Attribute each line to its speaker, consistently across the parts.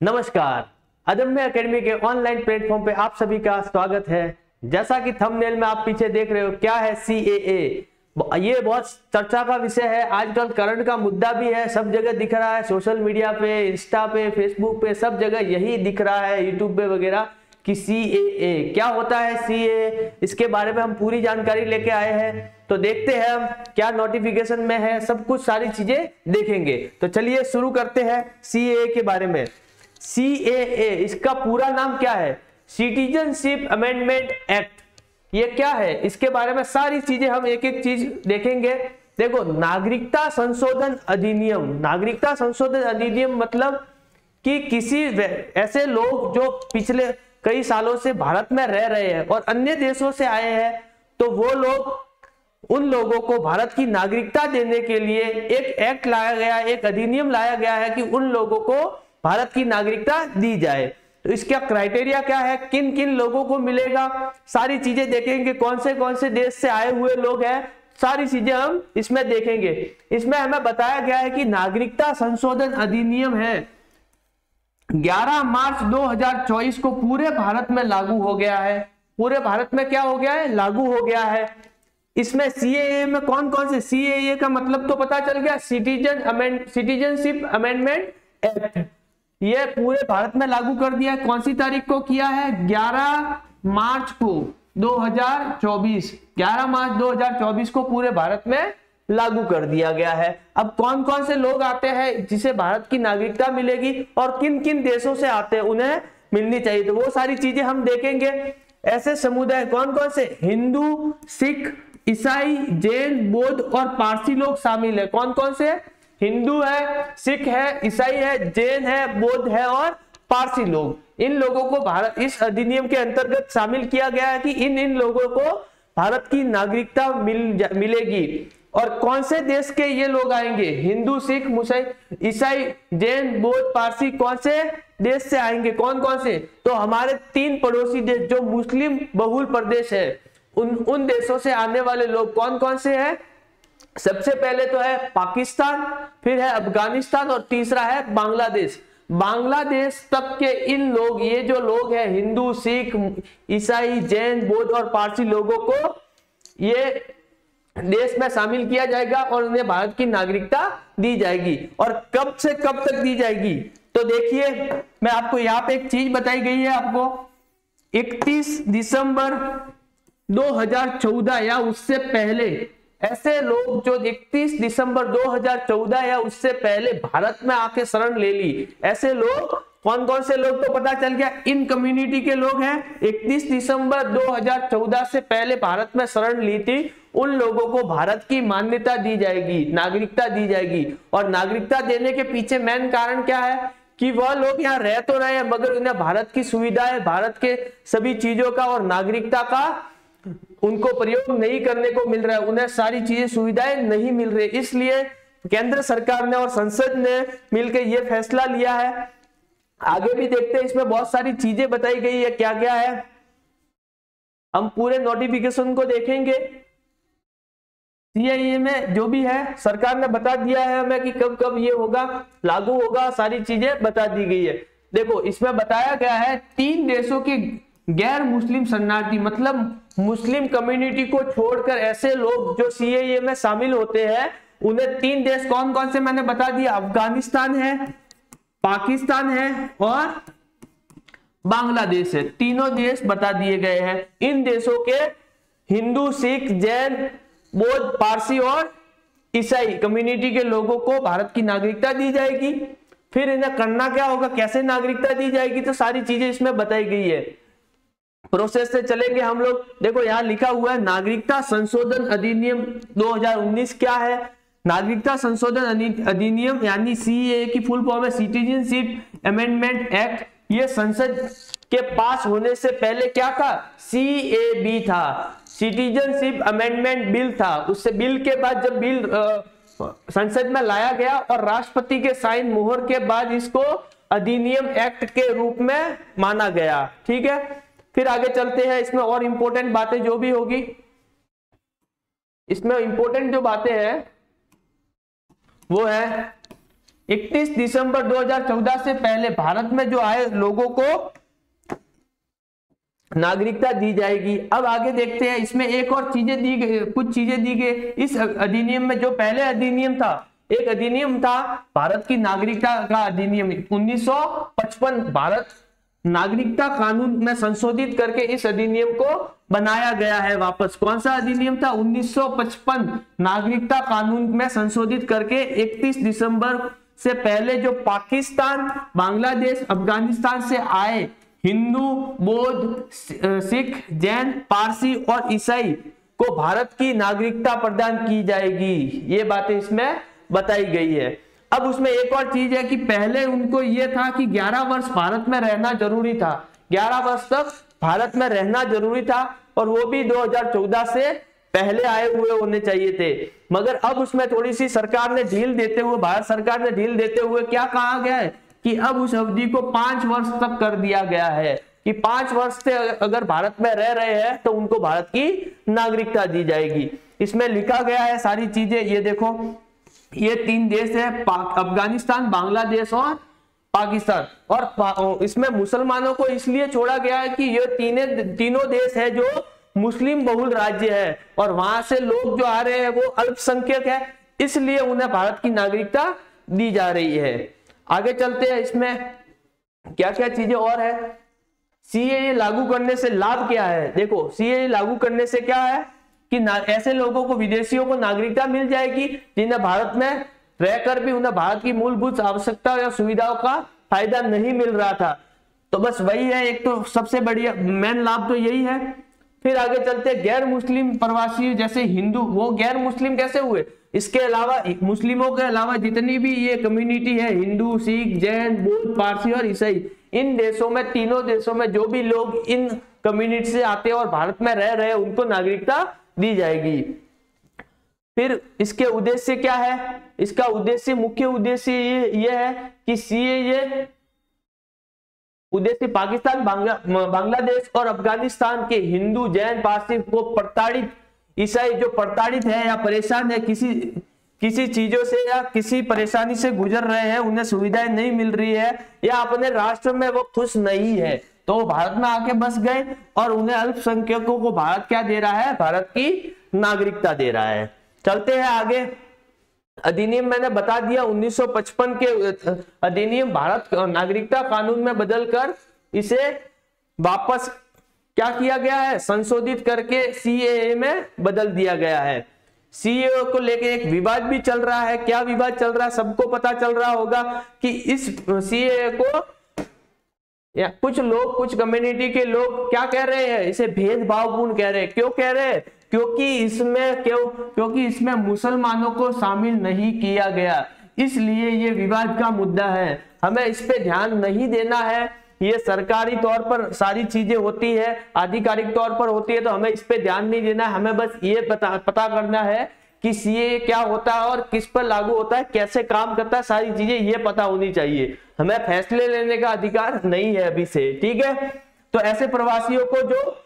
Speaker 1: नमस्कार। अदम्य एकेडमी के ऑनलाइन प्लेटफॉर्म पे आप सभी का स्वागत है। जैसा कि थंबनेल में आप पीछे देख रहे हो, क्या है सीएए। ये बहुत चर्चा का विषय है, आजकल करंट का मुद्दा भी है, सब जगह दिख रहा है, सोशल मीडिया पे, इंस्टा पे, फेसबुक पे, सब जगह यही दिख रहा है, यूट्यूब पे वगैरह कि सीएए क्या होता है। सीएए इसके बारे में हम पूरी जानकारी लेके आए हैं, तो देखते हैं हम क्या नोटिफिकेशन में है, सब कुछ सारी चीजें देखेंगे। तो चलिए शुरू करते हैं सीएए के बारे में। सीएए इसका पूरा नाम क्या है? Citizenship amendment act. ये क्या है, इसके बारे में सारी चीजें हम एक एक चीज देखेंगे। देखो, नागरिकता संशोधन अधिनियम। नागरिकता संशोधन अधिनियम मतलब कि किसी ऐसे लोग जो पिछले कई सालों से भारत में रह रहे हैं और अन्य देशों से आए हैं, तो वो लोग, उन लोगों को भारत की नागरिकता देने के लिए एक एक्ट लाया गया, एक अधिनियम लाया गया है कि उन लोगों को भारत की नागरिकता दी जाए। तो इसका क्राइटेरिया क्या है, किन किन लोगों को मिलेगा, सारी चीजें देखेंगे। कौन से देश से आए हुए लोग हैं, सारी चीजें हम इसमें देखेंगे। इसमें हमें बताया गया है कि नागरिकता संशोधन अधिनियम है 11 मार्च 2024 को पूरे भारत में लागू हो गया है। पूरे भारत में क्या हो गया है, लागू हो गया है। इसमें सीएए में कौन कौन से, सीएए का मतलब तो पता चल गया, सिटीजनशिप अमेंडमेंट एक्ट। ये पूरे भारत में लागू कर दिया। कौन सी तारीख को किया है? 11 मार्च को 2024। 11 मार्च 2024 को पूरे भारत में लागू कर दिया गया है। अब कौन कौन से लोग आते हैं जिसे भारत की नागरिकता मिलेगी और किन किन देशों से आते हैं उन्हें मिलनी चाहिए, तो वो सारी चीजें हम देखेंगे। ऐसे समुदाय कौन कौन से, हिंदू, सिख, ईसाई, जैन, बौद्ध और पारसी लोग शामिल है। कौन कौन से? हिंदू है, सिख है, ईसाई है, जैन है, बौद्ध है और पारसी लोग। इन लोगों को भारत इस अधिनियम के अंतर्गत शामिल किया गया है कि इन लोगों को भारत की नागरिकता मिलेगी। और कौन से देश के ये लोग आएंगे? हिंदू, सिख, ईसाई, जैन, बौद्ध, पारसी कौन से देश से आएंगे? कौन कौन से? तो हमारे 3 पड़ोसी देश जो मुस्लिम बहुल प्रदेश है, उन देशों से आने वाले लोग कौन कौन से हैं? सबसे पहले तो है पाकिस्तान, फिर है अफगानिस्तान और तीसरा है बांग्लादेश। बांग्लादेश तक के इन लोग, ये जो लोग हैं हिंदू, सिख, ईसाई, जैन, बौद्ध और पारसी लोगों को ये देश में शामिल किया जाएगा और उन्हें भारत की नागरिकता दी जाएगी। और कब से कब तक दी जाएगी? तो देखिए, मैं आपको यहाँ पे एक चीज बताई गई है आपको, 31 दिसंबर 2014 या उससे पहले ऐसे लोग जो 31 दिसंबर 2014 या उससे पहले भारत में आके शरण ले ली, ऐसे लोग कौन कौन से लोग तो पता चल गया, इन कम्युनिटी के लोग हैं। 31 दिसंबर 2014 से पहले भारत में शरण ली थी, उन लोगों को भारत की मान्यता दी जाएगी, नागरिकता दी जाएगी। और नागरिकता देने के पीछे मेन कारण क्या है कि वह लोग यहाँ रह तो रहे हैं मगर उन्हें भारत की सुविधाएं, भारत के सभी चीजों का और नागरिकता का उनको प्रयोग नहीं करने को मिल रहा है, उन्हें सारी चीजें, सुविधाएं नहीं मिल रही। इसलिए केंद्र सरकार ने और संसद ने मिलकर यह फैसला लिया है। आगे भी देखते हैं, इसमें बहुत सारी चीजें बताई गई है, क्या क्या है हम पूरे नोटिफिकेशन को देखेंगे। सीएए में जो भी है सरकार ने बता दिया है हमें कि कब कब ये होगा, लागू होगा, सारी चीजें बता दी गई है। देखो, इसमें बताया गया है 3 देशों के गैर मुस्लिम शरणार्थी, मतलब मुस्लिम कम्युनिटी को छोड़कर ऐसे लोग जो सीएए में शामिल होते हैं, उन्हें 3 देश कौन कौन से मैंने बता दिया, अफगानिस्तान है, पाकिस्तान है और बांग्लादेश है। तीनों देश बता दिए गए हैं। इन देशों के हिंदू, सिख, जैन, बौद्ध, पारसी और ईसाई कम्युनिटी के लोगों को भारत की नागरिकता दी जाएगी। फिर इन्हें करना क्या होगा, कैसे नागरिकता दी जाएगी, तो सारी चीजें इसमें बताई गई है। प्रोसेस से चलेंगे हम लोग। देखो, यहाँ लिखा हुआ है नागरिकता संशोधन अधिनियम 2019 क्या है? नागरिकता संशोधन अधिनियम यानी सीएए की फुल फॉर्म है सिटीजनशिप अमेंडमेंट एक्ट। ये संसद के पास होने से पहले क्या था? सीएबी था, सिटीजनशिप अमेंडमेंट बिल था। उससे बिल के बाद जब बिल संसद में लाया गया और राष्ट्रपति के साइन मोहर के बाद इसको अधिनियम एक्ट के रूप में माना गया। ठीक है, फिर आगे चलते हैं। इसमें और इंपॉर्टेंट बातें जो भी होगी, इसमें इंपॉर्टेंट जो बातें हैं वो है 31 दिसंबर 2014 से पहले भारत में जो आए लोगों को नागरिकता दी जाएगी। अब आगे देखते हैं, इसमें एक और चीजें दी गई, कुछ चीजें दी गई इस अधिनियम में। जो पहले अधिनियम था, एक अधिनियम था भारत की नागरिकता का अधिनियम 1955, भारत नागरिकता कानून में संशोधित करके इस अधिनियम को बनाया गया है वापस। कौन सा अधिनियम था? 1955 नागरिकता कानून में संशोधित करके 31 दिसंबर से पहले जो पाकिस्तान, बांग्लादेश, अफगानिस्तान से आए हिंदू, बौद्ध, सिख, जैन, पारसी और ईसाई को भारत की नागरिकता प्रदान की जाएगी। ये बातें इसमें बताई गई है। अब उसमें एक और चीज है कि पहले उनको ये था कि 11 वर्ष भारत में रहना जरूरी था, 11 वर्ष तक भारत में रहना जरूरी था, और वो भी 2014 से पहले आए हुए होने चाहिए थे। मगर अब उसमें थोड़ी सी सरकार ने ढील देते हुए, भारत सरकार ने ढील देते हुए क्या कहा गया है कि अब उस अवधि को 5 वर्ष तक कर दिया गया है कि 5 वर्ष से अगर भारत में रह रहे हैं तो उनको भारत की नागरिकता दी जाएगी। इसमें लिखा गया है सारी चीजें, ये देखो, ये 3 देश है, अफगानिस्तान, बांग्लादेश और पाकिस्तान। और इसमें मुसलमानों को इसलिए छोड़ा गया है कि ये तीनों देश है जो मुस्लिम बहुल राज्य है, और वहां से लोग जो आ रहे हैं वो अल्पसंख्यक है, इसलिए उन्हें भारत की नागरिकता दी जा रही है। आगे चलते हैं, इसमें क्या क्या चीजें और है। सीएए लागू करने से लाभ क्या है? देखो, सीएए लागू करने से क्या है कि ऐसे लोगों को, विदेशियों को नागरिकता मिल जाएगी जिन्हें भारत में रहकर भी उन्हें भारत की मूलभूत आवश्यकता या सुविधाओं का फायदा नहीं मिल रहा था। तो बस वही है, एक तो सबसे बढ़िया मेन लाभ तो यही है। फिर आगे चलते, गैर मुस्लिम प्रवासी जैसे हिंदू, वो गैर मुस्लिम कैसे हुए? इसके अलावा मुस्लिमों के अलावा जितनी भी ये कम्युनिटी है, हिंदू, सिख, जैन, बौद्ध, पारसी और ईसाई, इन देशों में, तीनों देशों में जो भी लोग इन कम्युनिटी से आते हैं और भारत में रह रहे हैं, उनको नागरिकता दी जाएगी। फिर इसके उद्देश्य क्या है? इसका उद्देश्य, मुख्य उद्देश्य ये है कि सीएए उद्देश्य पाकिस्तान, बांग्लादेश और अफगानिस्तान के हिंदू, जैन, पारसी को प्रताड़ित, ईसाई जो प्रताड़ित है या परेशान है, किसी चीजों से या किसी परेशानी से गुजर रहे हैं, उन्हें सुविधाएं नहीं मिल रही है या अपने राष्ट्र में वो खुश नहीं है, तो वो भारत में आके बस गए और उन्हें अल्पसंख्यकों को भारत क्या दे रहा है? भारत की नागरिकता दे रहा है। चलते हैं आगे। अधिनियम मैंने बता दिया, 1955 के अधिनियम भारत नागरिकता कानून में बदलकर इसे वापस क्या किया गया है? संशोधित करके सीएए में बदल दिया गया है। सीएए को लेकर एक विवाद भी चल रहा है। क्या विवाद चल रहा है? सबको पता चल रहा होगा कि इस सीएए को या कुछ लोग, कुछ कम्युनिटी के लोग क्या कह रहे हैं? इसे भेदभावपूर्ण कह रहे हैं। क्यों कह रहे हैं? क्योंकि इसमें मुसलमानों को शामिल नहीं किया गया, इसलिए ये विवाद का मुद्दा है। हमें इस पे ध्यान नहीं देना है। ये सरकारी तौर पर सारी चीजें होती है, आधिकारिक तौर पर होती है, तो हमें इस पे ध्यान नहीं देना है। हमें बस ये पता करना है कि सीएए क्या होता है और किस पर लागू होता है, कैसे काम करता है, सारी चीजें ये पता होनी चाहिए। हमें फैसले लेने का अधिकार नहीं है अभी से, ठीक है। तो ऐसे प्रवासियों को जो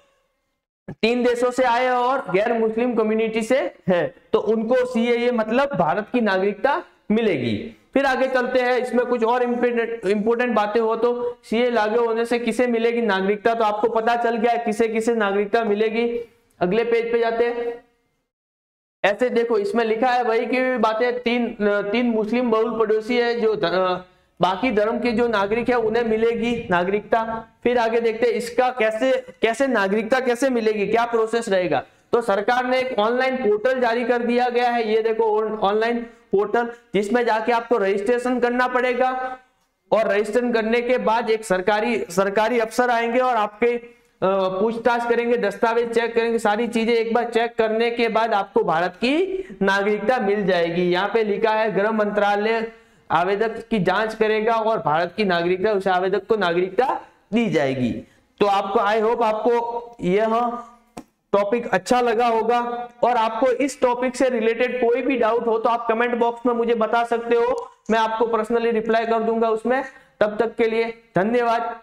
Speaker 1: 3 देशों से आए और गैर मुस्लिम कम्युनिटी से है, तो उनको सीएए मतलब भारत की नागरिकता मिलेगी। फिर आगे चलते हैं, इसमें कुछ और इंपोर्टेंट बातें हो तो सीएए लागू होने से किसे मिलेगी नागरिकता, तो आपको पता चल गया है किसे किसे नागरिकता मिलेगी। अगले पेज पे जाते हैं। ऐसे देखो, इसमें लिखा है वही की बातें, तीन मुस्लिम बहुल पड़ोसी है, जो बाकी धर्म के जो नागरिक है उन्हें मिलेगी नागरिकता। फिर आगे देखते हैं इसका कैसे नागरिकता कैसे मिलेगी, क्या प्रोसेस रहेगा। तो सरकार ने एक ऑनलाइन पोर्टल जारी कर दिया गया है, ये देखो ऑनलाइन पोर्टल, जिसमें जाके आपको रजिस्ट्रेशन करना पड़ेगा और रजिस्ट्रेशन करने के बाद एक सरकारी अफसर आएंगे और आपके पूछताछ करेंगे, दस्तावेज चेक करेंगे, सारी चीजें एक बार चेक करने के बाद आपको भारत की नागरिकता मिल जाएगी। यहाँ पे लिखा है गृह मंत्रालय आवेदक की जांच करेगा और भारत की नागरिकता, उस आवेदक को नागरिकता दी जाएगी। तो आपको, आई होप आपको यह टॉपिक अच्छा लगा होगा, और आपको इस टॉपिक से रिलेटेड कोई भी डाउट हो तो आप कमेंट बॉक्स में मुझे बता सकते हो, मैं आपको पर्सनली रिप्लाई कर दूंगा उसमें। तब तक के लिए धन्यवाद।